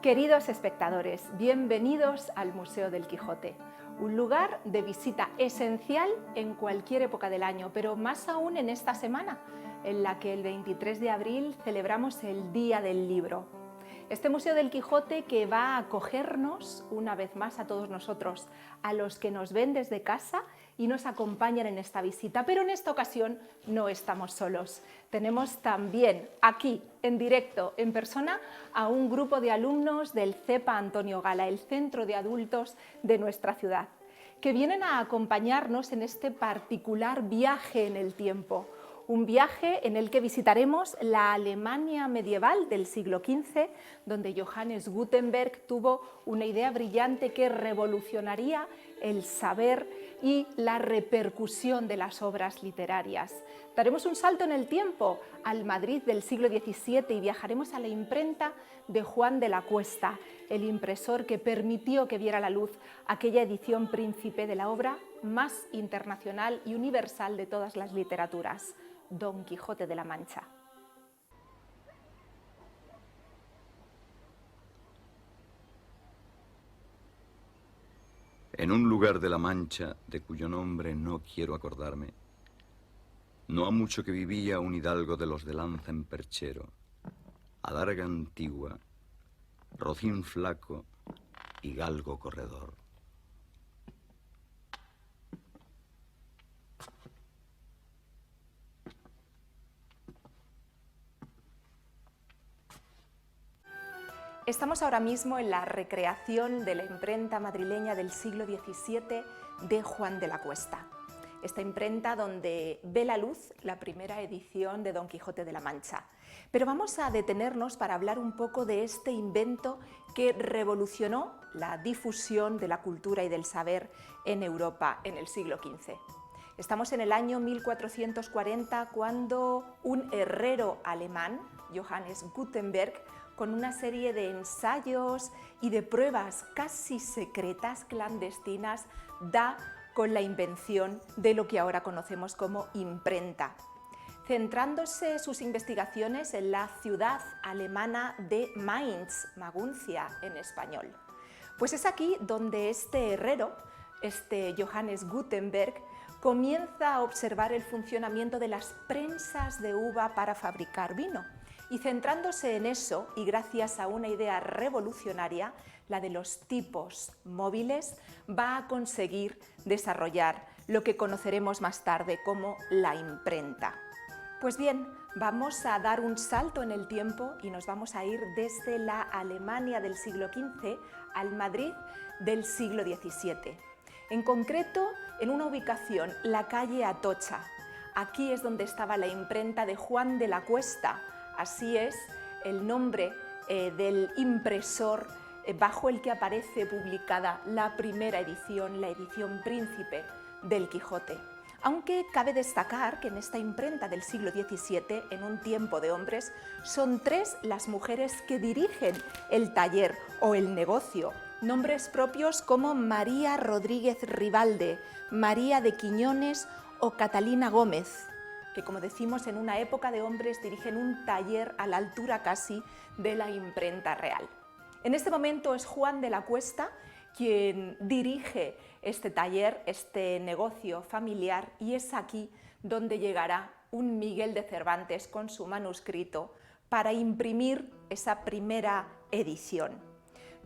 Queridos espectadores, bienvenidos al Museo del Quijote, un lugar de visita esencial en cualquier época del año, pero más aún en esta semana, en la que el 23 de abril celebramos el Día del Libro. Este Museo del Quijote que va a acogernos una vez más a todos nosotros, a los que nos ven desde casa y nos acompañan en esta visita, pero en esta ocasión no estamos solos. Tenemos también aquí, en directo, en persona, a un grupo de alumnos del CEPA Antonio Gala, el centro de adultos de nuestra ciudad, que vienen a acompañarnos en este particular viaje en el tiempo. Un viaje en el que visitaremos la Alemania medieval del siglo XV, donde Johannes Gutenberg tuvo una idea brillante que revolucionaría el saber y la repercusión de las obras literarias. Daremos un salto en el tiempo al Madrid del siglo XVII y viajaremos a la imprenta de Juan de la Cuesta, el impresor que permitió que viera la luz aquella edición príncipe de la obra más internacional y universal de todas las literaturas, Don Quijote de la Mancha. En un lugar de la Mancha, de cuyo nombre no quiero acordarme, no ha mucho que vivía un hidalgo de los de lanza en perchero, adarga antigua, rocín flaco y galgo corredor. Estamos ahora mismo en la recreación de la imprenta madrileña del siglo XVII de Juan de la Cuesta. Esta imprenta donde ve la luz la primera edición de Don Quijote de la Mancha. Pero vamos a detenernos para hablar un poco de este invento que revolucionó la difusión de la cultura y del saber en Europa en el siglo XV. Estamos en el año 1440 cuando un herrero alemán, Johannes Gutenberg, con una serie de ensayos y de pruebas casi secretas, clandestinas, da con la invención de lo que ahora conocemos como imprenta, centrándose sus investigaciones en la ciudad alemana de Mainz, Maguncia en español. Pues es aquí donde este herrero, este Johannes Gutenberg, comienza a observar el funcionamiento de las prensas de uva para fabricar vino. Y centrándose en eso, y gracias a una idea revolucionaria, la de los tipos móviles, va a conseguir desarrollar lo que conoceremos más tarde como la imprenta. Pues bien, vamos a dar un salto en el tiempo y nos vamos a ir desde la Alemania del siglo XV al Madrid del siglo XVII. En concreto, en una ubicación, la calle Atocha. Aquí es donde estaba la imprenta de Juan de la Cuesta. Así es el nombre del impresor bajo el que aparece publicada la primera edición, la edición príncipe del Quijote. Aunque cabe destacar que en esta imprenta del siglo XVII, en un tiempo de hombres, son tres las mujeres que dirigen el taller o el negocio. Nombres propios como María Rodríguez Ribalde, María de Quiñones o Catalina Gómez, que, como decimos, en una época de hombres dirigen un taller a la altura casi de la imprenta real. En este momento es Juan de la Cuesta quien dirige este taller, este negocio familiar, y es aquí donde llegará un Miguel de Cervantes con su manuscrito para imprimir esa primera edición.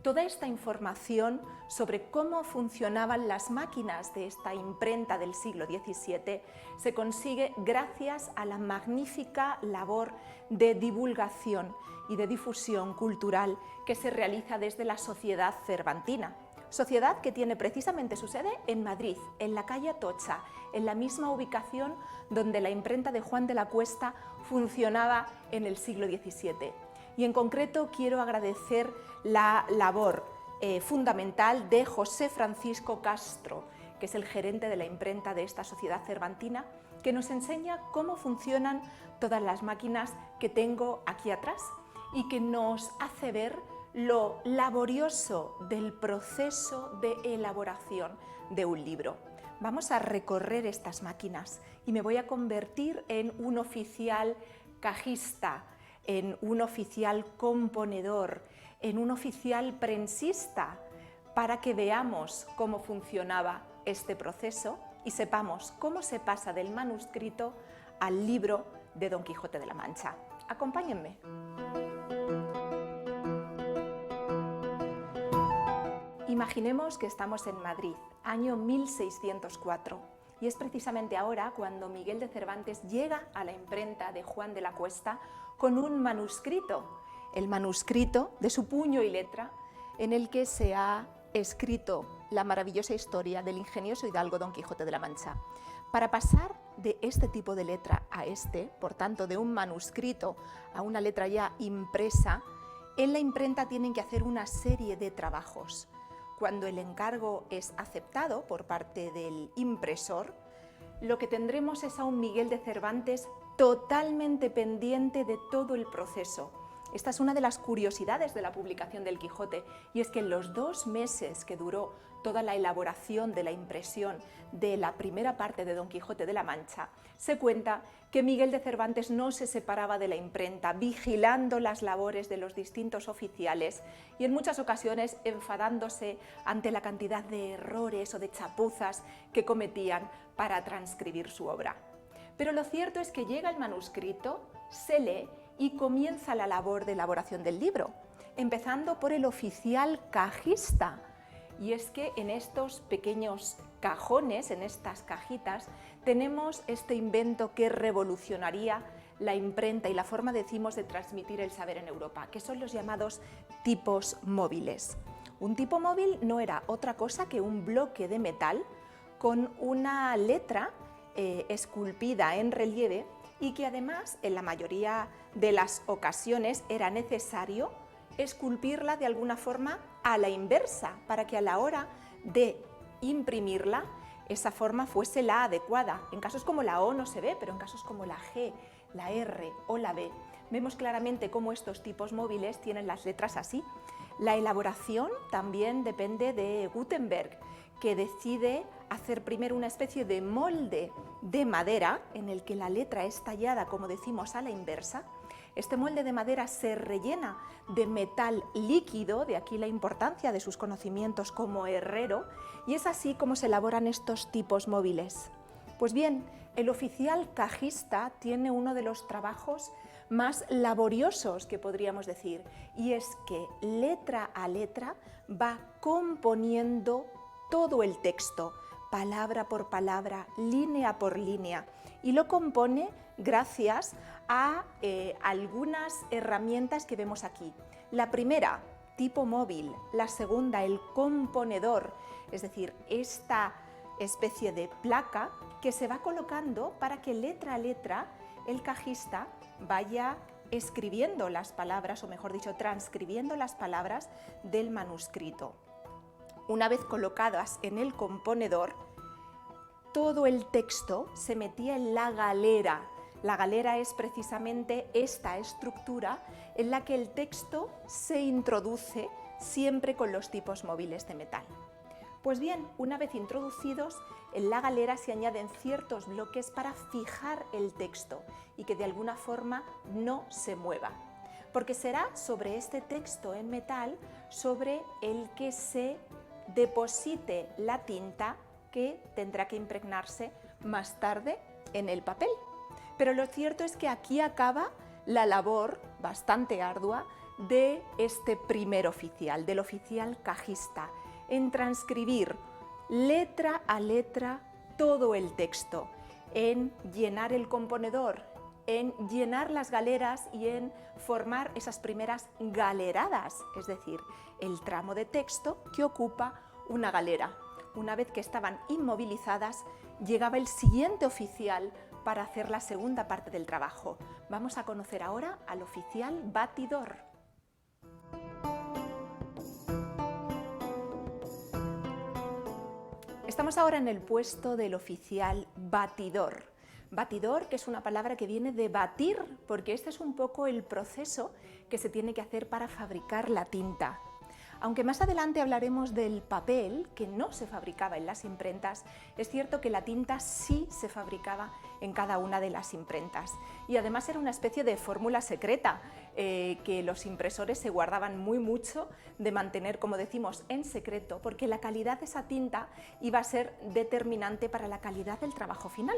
Toda esta información sobre cómo funcionaban las máquinas de esta imprenta del siglo XVII se consigue gracias a la magnífica labor de divulgación y de difusión cultural que se realiza desde la Sociedad Cervantina. Sociedad que tiene precisamente su sede en Madrid, en la calle Atocha, en la misma ubicación donde la imprenta de Juan de la Cuesta funcionaba en el siglo XVII. Y en concreto quiero agradecer la labor fundamental de José Francisco Castro, que es el gerente de la imprenta de esta Sociedad Cervantina, que nos enseña cómo funcionan todas las máquinas que tengo aquí atrás y que nos hace ver lo laborioso del proceso de elaboración de un libro. Vamos a recorrer estas máquinas y me voy a convertir en un oficial cajista, en un oficial componedor, en un oficial prensista para que veamos cómo funcionaba este proceso y sepamos cómo se pasa del manuscrito al libro de Don Quijote de la Mancha. Acompáñenme. Imaginemos que estamos en Madrid, año 1604, y es precisamente ahora cuando Miguel de Cervantes llega a la imprenta de Juan de la Cuesta con un manuscrito, el manuscrito de su puño y letra, en el que se ha escrito la maravillosa historia del ingenioso hidalgo Don Quijote de la Mancha. Para pasar de este tipo de letra a por tanto de un manuscrito a una letra ya impresa, en la imprenta tienen que hacer una serie de trabajos. Cuando el encargo es aceptado por parte del impresor, lo que tendremos es a un Miguel de Cervantes totalmente pendiente de todo el proceso. Esta es una de las curiosidades de la publicación del Quijote, y es que en los 2 meses que duró toda la elaboración de la impresión de la primera parte de Don Quijote de la Mancha, se cuenta que Miguel de Cervantes no se separaba de la imprenta, vigilando las labores de los distintos oficiales y en muchas ocasiones enfadándose ante la cantidad de errores o de chapuzas que cometían para transcribir su obra. Pero lo cierto es que llega el manuscrito, se lee y comienza la labor de elaboración del libro, empezando por el oficial cajista. Y es que en estos pequeños cajones, en estas cajitas, tenemos este invento que revolucionaría la imprenta y la forma, decimos, de transmitir el saber en Europa, que son los llamados tipos móviles. Un tipo móvil no era otra cosa que un bloque de metal con una letra esculpida en relieve y que además en la mayoría de las ocasiones era necesario esculpirla de alguna forma a la inversa para que a la hora de imprimirla esa forma fuese la adecuada. En casos como la O no se ve, pero en casos como la G, la R o la B, vemos claramente cómo estos tipos móviles tienen las letras así. La elaboración también depende de Gutenberg, que decide hacer primero una especie de molde de madera en el que la letra es tallada, como decimos, a la inversa. Este molde de madera se rellena de metal líquido, de aquí la importancia de sus conocimientos como herrero, y es así como se elaboran estos tipos móviles. Pues bien, el oficial cajista tiene uno de los trabajos más laboriosos que podríamos decir, y es que letra a letra va componiendo todo el texto, palabra por palabra, línea por línea, y lo compone gracias a algunas herramientas que vemos aquí. La primera, tipo móvil; la segunda, el componedor, es decir, esta especie de placa que se va colocando para que letra a letra el cajista vaya escribiendo las palabras, o mejor dicho, transcribiendo las palabras del manuscrito. Una vez colocadas en el componedor, todo el texto se metía en la galera. La galera es precisamente esta estructura en la que el texto se introduce siempre con los tipos móviles de metal. Pues bien, una vez introducidos, en la galera se añaden ciertos bloques para fijar el texto y que de alguna forma no se mueva, porque será sobre este texto en metal sobre el que se deposite la tinta que tendrá que impregnarse más tarde en el papel. Pero lo cierto es que aquí acaba la labor bastante ardua de este primer oficial, del oficial cajista, en transcribir letra a letra todo el texto, en llenar el componedor, en llenar las galeras y en formar esas primeras galeradas, es decir, el tramo de texto que ocupa una galera. Una vez que estaban inmovilizadas, llegaba el siguiente oficial para hacer la segunda parte del trabajo. Vamos a conocer ahora al oficial batidor. Estamos ahora en el puesto del oficial batidor. Batidor, que es una palabra que viene de batir, porque este es un poco el proceso que se tiene que hacer para fabricar la tinta. Aunque más adelante hablaremos del papel, que no se fabricaba en las imprentas, es cierto que la tinta sí se fabricaba en cada una de las imprentas. Y además era una especie de fórmula secreta que los impresores se guardaban muy mucho de mantener, como decimos, en secreto, porque la calidad de esa tinta iba a ser determinante para la calidad del trabajo final.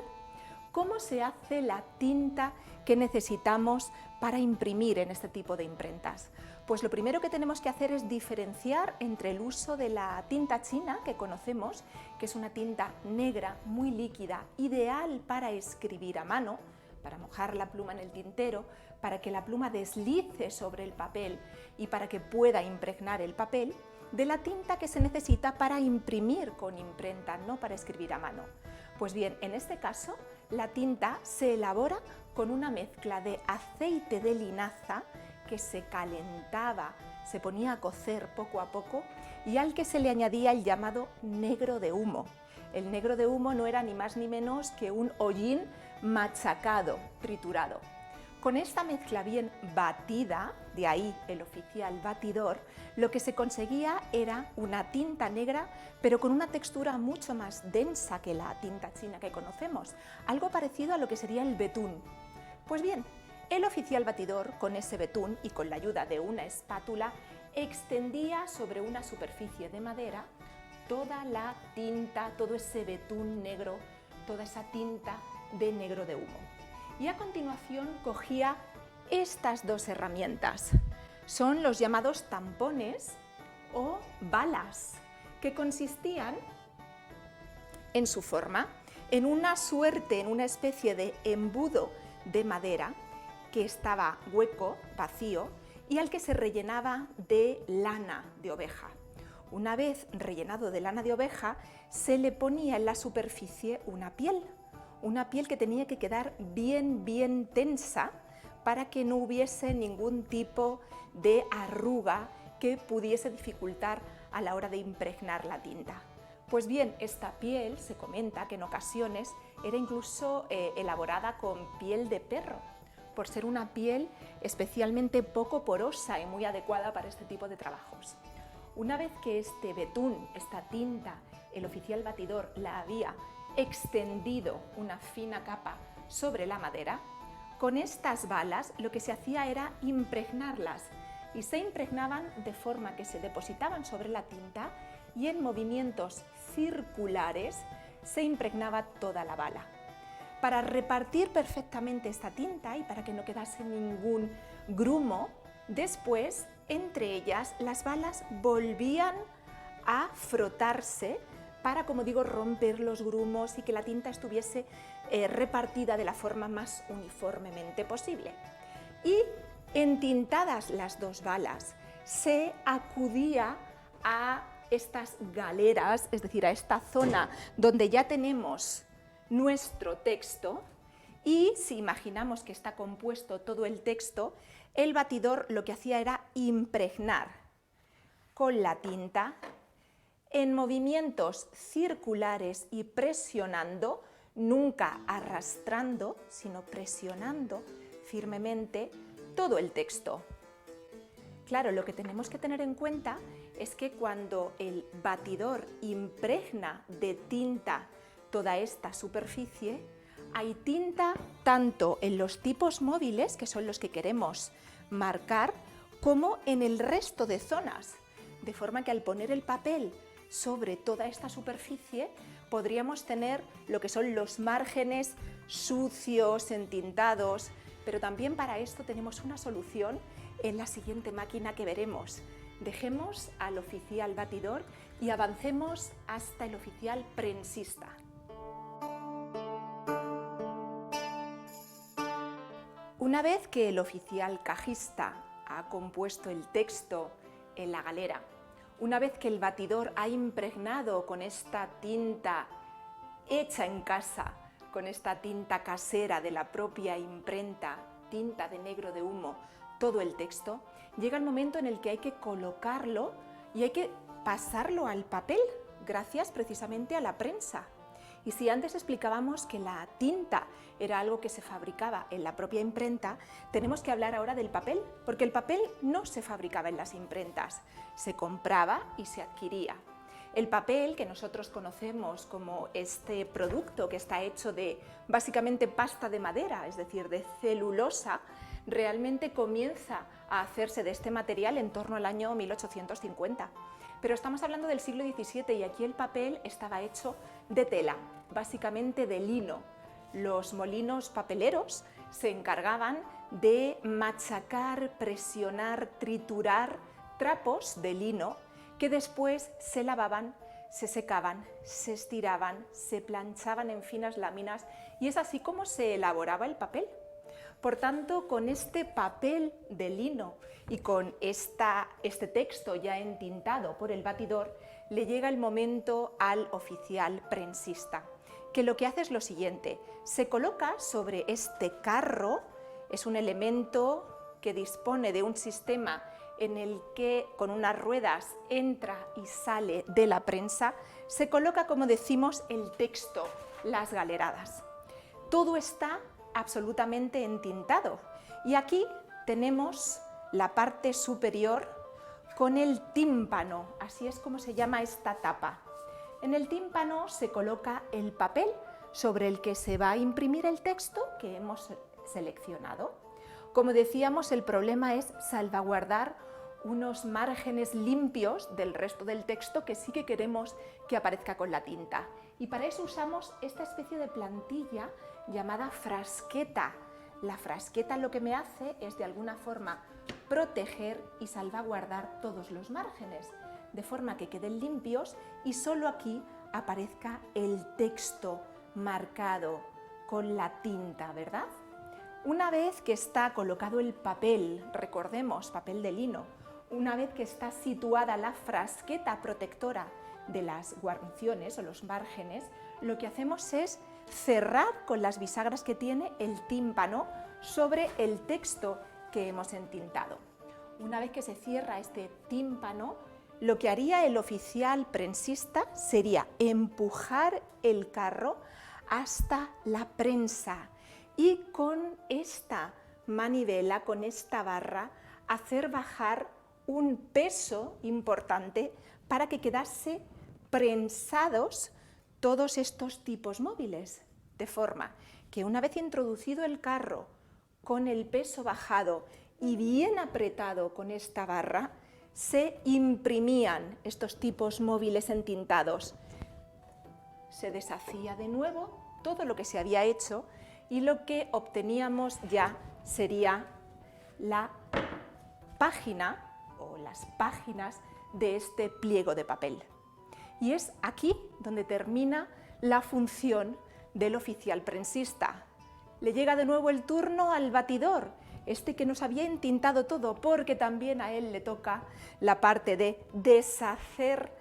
¿Cómo se hace la tinta que necesitamos para imprimir en este tipo de imprentas? Pues lo primero que tenemos que hacer es diferenciar entre el uso de la tinta china que conocemos, que es una tinta negra muy líquida, ideal para escribir a mano, para mojar la pluma en el tintero, para que la pluma deslice sobre el papel y para que pueda impregnar el papel, de la tinta que se necesita para imprimir con imprenta, no para escribir a mano. Pues bien, en este caso, la tinta se elabora con una mezcla de aceite de linaza que se calentaba, se ponía a cocer poco a poco y al que se le añadía el llamado negro de humo. El negro de humo no era ni más ni menos que un hollín machacado, triturado. Con esta mezcla bien batida, de ahí el oficial batidor, lo que se conseguía era una tinta negra, pero con una textura mucho más densa que la tinta china que conocemos, algo parecido a lo que sería el betún. Pues bien, el oficial batidor, con ese betún y con la ayuda de una espátula, extendía sobre una superficie de madera toda la tinta, todo ese betún negro, toda esa tinta de negro de humo. Y a continuación cogía estas dos herramientas. Son los llamados tampones o balas, que consistían en su forma, en una especie de embudo de madera que estaba hueco, vacío, y al que se rellenaba de lana de oveja. Una vez rellenado de lana de oveja, se le ponía en la superficie una piel que tenía que quedar bien tensa para que no hubiese ningún tipo de arruga que pudiese dificultar a la hora de impregnar la tinta. Pues bien, esta piel se comenta que en ocasiones era incluso elaborada con piel de perro, por ser una piel especialmente poco porosa y muy adecuada para este tipo de trabajos. Una vez que este betún, esta tinta, el oficial batidor la había extendido una fina capa sobre la madera, con estas balas lo que se hacía era impregnarlas y se impregnaban de forma que se depositaban sobre la tinta y en movimientos circulares se impregnaba toda la bala. Para repartir perfectamente esta tinta y para que no quedase ningún grumo, después entre ellas las balas volvían a frotarse para, como digo, romper los grumos y que la tinta estuviese repartida de la forma más uniformemente posible. Y entintadas las dos balas, se acudía a estas galeras, es decir, a esta zona donde ya tenemos nuestro texto, y si imaginamos que está compuesto todo el texto, el batidor lo que hacía era impregnar con la tinta en movimientos circulares y presionando, nunca arrastrando, sino presionando firmemente todo el texto. Claro, lo que tenemos que tener en cuenta es que cuando el batidor impregna de tinta toda esta superficie, hay tinta tanto en los tipos móviles, que son los que queremos marcar, como en el resto de zonas, de forma que al poner el papel sobre toda esta superficie podríamos tener lo que son los márgenes sucios, entintados, pero también para esto tenemos una solución en la siguiente máquina que veremos. Dejemos al oficial batidor y avancemos hasta el oficial prensista. Una vez que el oficial cajista ha compuesto el texto en la galera, una vez que el batidor ha impregnado con esta tinta hecha en casa, con esta tinta casera de la propia imprenta, tinta de negro de humo, todo el texto, llega el momento en el que hay que colocarlo y hay que pasarlo al papel, gracias precisamente a la prensa. Y si antes explicábamos que la tinta era algo que se fabricaba en la propia imprenta, tenemos que hablar ahora del papel, porque el papel no se fabricaba en las imprentas, se compraba y se adquiría. El papel, que nosotros conocemos como este producto que está hecho de básicamente pasta de madera, es decir, de celulosa, realmente comienza a hacerse de este material en torno al año 1850. Pero estamos hablando del siglo XVII y aquí el papel estaba hecho de tela, básicamente de lino. Los molinos papeleros se encargaban de machacar, presionar, triturar trapos de lino que después se lavaban, se secaban, se estiraban, se planchaban en finas láminas y es así como se elaboraba el papel. Por tanto, con este papel de lino y con este texto ya entintado por el batidor, le llega el momento al oficial prensista, que lo que hace es lo siguiente: se coloca sobre este carro, es un elemento que dispone de un sistema en el que con unas ruedas entra y sale de la prensa, se coloca, como decimos, el texto, las galeradas. Todo está absolutamente entintado y aquí tenemos la parte superior con el tímpano, así es como se llama esta tapa. En el tímpano se coloca el papel sobre el que se va a imprimir el texto que hemos seleccionado. Como decíamos, el problema es salvaguardar unos márgenes limpios del resto del texto que sí que queremos que aparezca con la tinta. Y para eso usamos esta especie de plantilla llamada frasqueta. La frasqueta lo que me hace es de alguna forma proteger y salvaguardar todos los márgenes, de forma que queden limpios y solo aquí aparezca el texto marcado con la tinta, ¿verdad? Una vez que está colocado el papel, recordemos, papel de lino, una vez que está situada la frasqueta protectora de las guarniciones o los márgenes, lo que hacemos es cerrar con las bisagras que tiene el tímpano sobre el texto que hemos entintado. Una vez que se cierra este tímpano, lo que haría el oficial prensista sería empujar el carro hasta la prensa y con esta manivela, con esta barra, hacer bajar un peso importante para que quedase prensados todos estos tipos móviles, de forma que una vez introducido el carro con el peso bajado y bien apretado con esta barra, se imprimían estos tipos móviles entintados. Se deshacía de nuevo todo lo que se había hecho y lo que obteníamos ya sería la página o las páginas de este pliego de papel. Y es aquí donde termina la función del oficial prensista. Le llega de nuevo el turno al batidor, este que nos había entintado todo, porque también a él le toca la parte de deshacer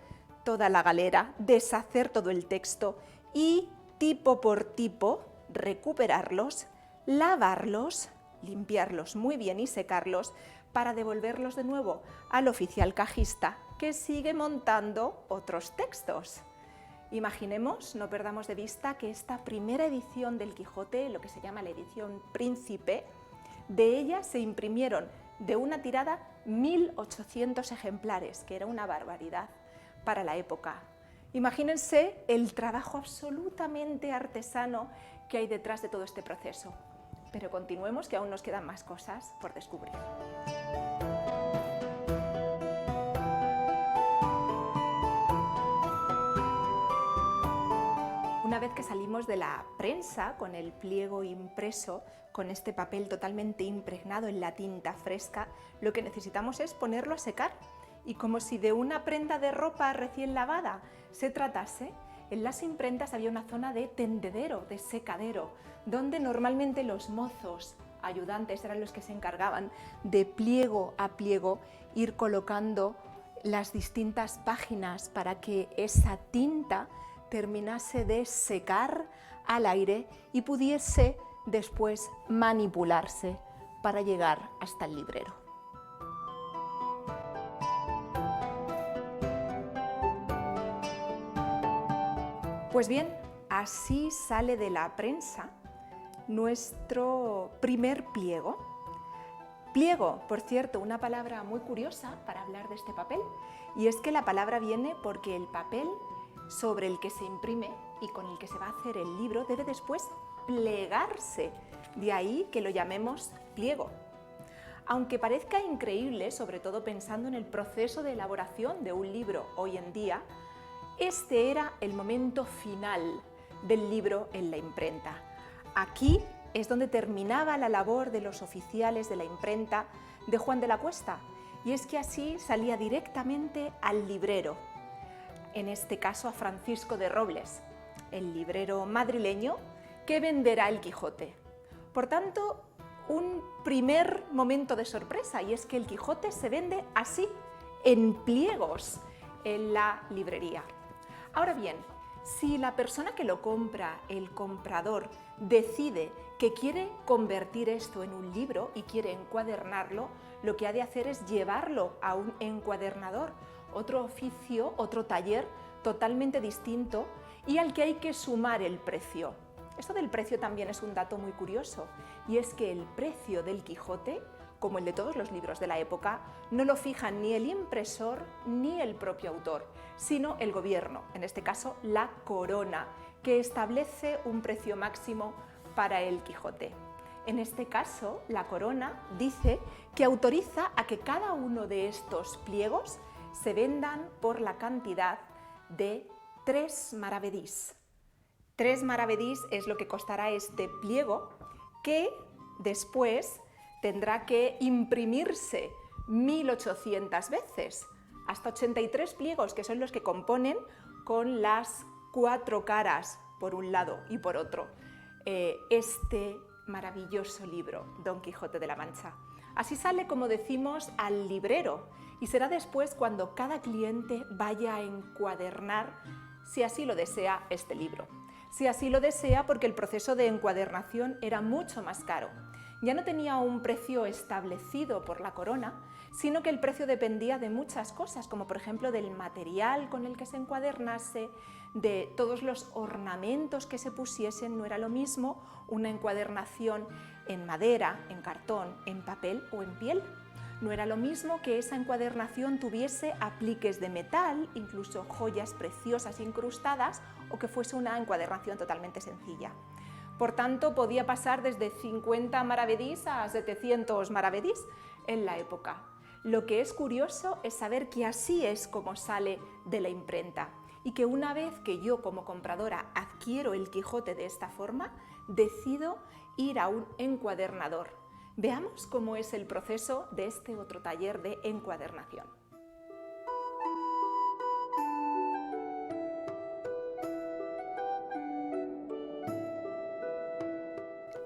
toda la galera, deshacer todo el texto y tipo por tipo recuperarlos, lavarlos, limpiarlos muy bien y secarlos para devolverlos de nuevo al oficial cajista, que sigue montando otros textos. Imaginemos, no perdamos de vista, que esta primera edición del Quijote, lo que se llama la edición Príncipe, de ella se imprimieron de una tirada 1800 ejemplares, que era una barbaridad para la época. Imagínense el trabajo absolutamente artesano que hay detrás de todo este proceso. Pero continuemos, que aún nos quedan más cosas por descubrir. Una vez que salimos de la prensa con el pliego impreso, con este papel totalmente impregnado en la tinta fresca, lo que necesitamos es ponerlo a secar. Y como si de una prenda de ropa recién lavada se tratase, en las imprentas había una zona de tendedero, de secadero, donde normalmente los mozos ayudantes eran los que se encargaban de pliego a pliego ir colocando las distintas páginas para que esa tinta terminase de secar al aire y pudiese después manipularse para llegar hasta el librero. Pues bien, así sale de la prensa nuestro primer pliego. Pliego, por cierto, una palabra muy curiosa para hablar de este papel, y es que la palabra viene porque el papel sobre el que se imprime y con el que se va a hacer el libro debe después plegarse, de ahí que lo llamemos pliego. Aunque parezca increíble, sobre todo pensando en el proceso de elaboración de un libro hoy en día, este era el momento final del libro en la imprenta. Aquí es donde terminaba la labor de los oficiales de la imprenta de Juan de la Cuesta, y es que así salía directamente al librero, en este caso a Francisco de Robles, el librero madrileño que venderá el Quijote. Por tanto, un primer momento de sorpresa, y es que el Quijote se vende así, en pliegos, en la librería. Ahora bien, si la persona que lo compra, el comprador, decide que quiere convertir esto en un libro y quiere encuadernarlo, lo que ha de hacer es llevarlo a un encuadernador, otro oficio, otro taller totalmente distinto y al que hay que sumar el precio. Esto del precio también es un dato muy curioso, y es que el precio del Quijote, como el de todos los libros de la época, no lo fija ni el impresor ni el propio autor, sino el gobierno, en este caso la corona, que establece un precio máximo para el Quijote. En este caso, la corona dice que autoriza a que cada uno de estos pliegos se vendan por la cantidad de 3 maravedís. 3 maravedís es lo que costará este pliego, que después tendrá que imprimirse 1800 veces, hasta 83 pliegos, que son los que componen con las 4 caras por un lado y por otro este maravilloso libro, Don Quijote de la Mancha. Así sale, como decimos, al librero, y será después cuando cada cliente vaya a encuadernar, si así lo desea, este libro. Si así lo desea, porque el proceso de encuadernación era mucho más caro. Ya no tenía un precio establecido por la corona, sino que el precio dependía de muchas cosas, como por ejemplo del material con el que se encuadernase, de todos los ornamentos que se pusiesen. No era lo mismo una encuadernación en madera, en cartón, en papel o en piel. No era lo mismo que esa encuadernación tuviese apliques de metal, incluso joyas preciosas incrustadas, o que fuese una encuadernación totalmente sencilla. Por tanto, podía pasar desde 50 maravedís a 700 maravedís en la época. Lo que es curioso es saber que así es como sale de la imprenta, y que una vez que yo como compradora adquiero el Quijote de esta forma, decido ir a un encuadernador. Veamos cómo es el proceso de este otro taller de encuadernación.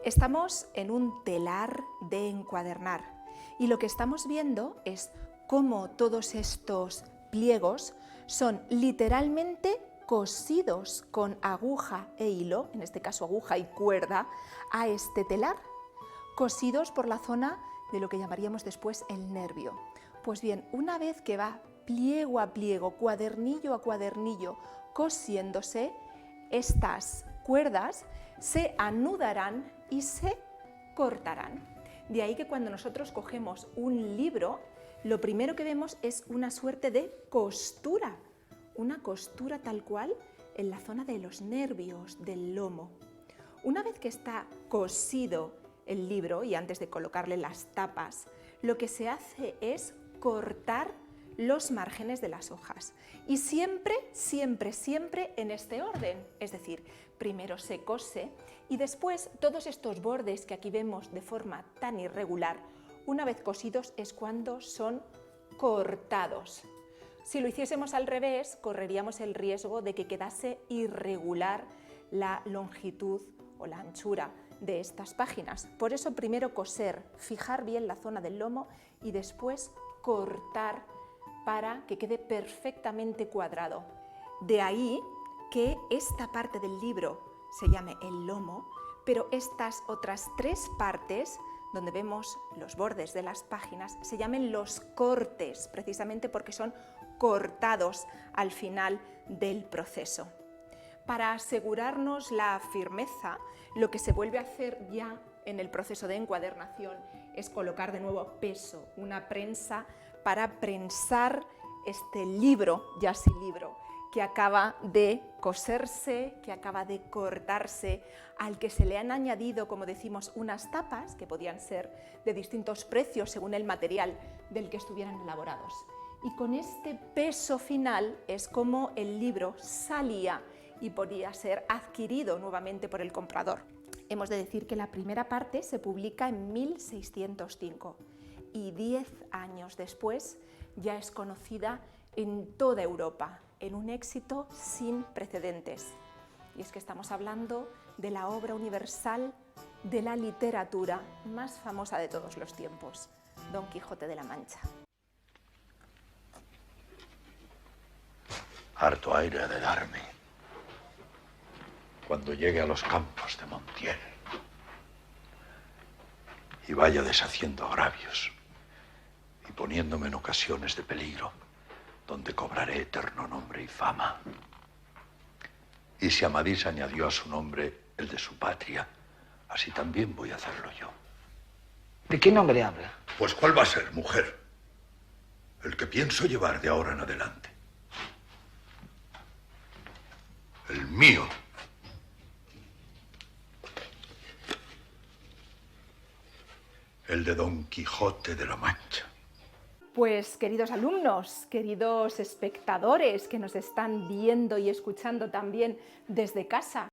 Estamos en un telar de encuadernar, y lo que estamos viendo es cómo todos estos pliegos son literalmente cosidos con aguja e hilo, en este caso aguja y cuerda, a este telar, cosidos por la zona de lo que llamaríamos después el nervio. Pues bien, una vez que va pliego a pliego, cuadernillo a cuadernillo, cosiéndose, estas cuerdas se anudarán y se cortarán. De ahí que cuando nosotros cogemos un libro, lo primero que vemos es una suerte de costura, una costura tal cual en la zona de los nervios, del lomo. Una vez que está cosido el libro, y antes de colocarle las tapas, lo que se hace es cortar los márgenes de las hojas, y siempre en este orden, es decir, primero se cose y después todos estos bordes que aquí vemos de forma tan irregular, una vez cosidos es cuando son cortados. Si lo hiciésemos al revés, correríamos el riesgo de que quedase irregular la longitud o la anchura de estas páginas. Por eso primero coser, fijar bien la zona del lomo y después cortar para que quede perfectamente cuadrado. De ahí que esta parte del libro se llame el lomo, pero estas otras 3 partes, donde vemos los bordes de las páginas, se llamen los cortes, precisamente porque son cortados al final del proceso. Para asegurarnos la firmeza, lo que se vuelve a hacer ya en el proceso de encuadernación es colocar de nuevo peso, una prensa para prensar este libro, ya sin libro, que acaba de coserse, que acaba de cortarse, al que se le han añadido, como decimos, unas tapas que podían ser de distintos precios según el material del que estuvieran elaborados. Y con este peso final es como el libro salía y podía ser adquirido nuevamente por el comprador. Hemos de decir que la primera parte se publica en 1605 y 10 años después ya es conocida en toda Europa, en un éxito sin precedentes. Y es que estamos hablando de la obra universal de la literatura más famosa de todos los tiempos, Don Quijote de la Mancha. Harto aire ha de darme cuando llegue a los campos de Montiel y vaya deshaciendo agravios y poniéndome en ocasiones de peligro donde cobraré eterno nombre y fama. Y si Amadís añadió a su nombre el de su patria, así también voy a hacerlo yo. ¿De qué nombre habla? Pues ¿cuál va a ser, mujer? El que pienso llevar de ahora en adelante. El mío. El de Don Quijote de la Mancha. Pues queridos alumnos, queridos espectadores que nos están viendo y escuchando también desde casa,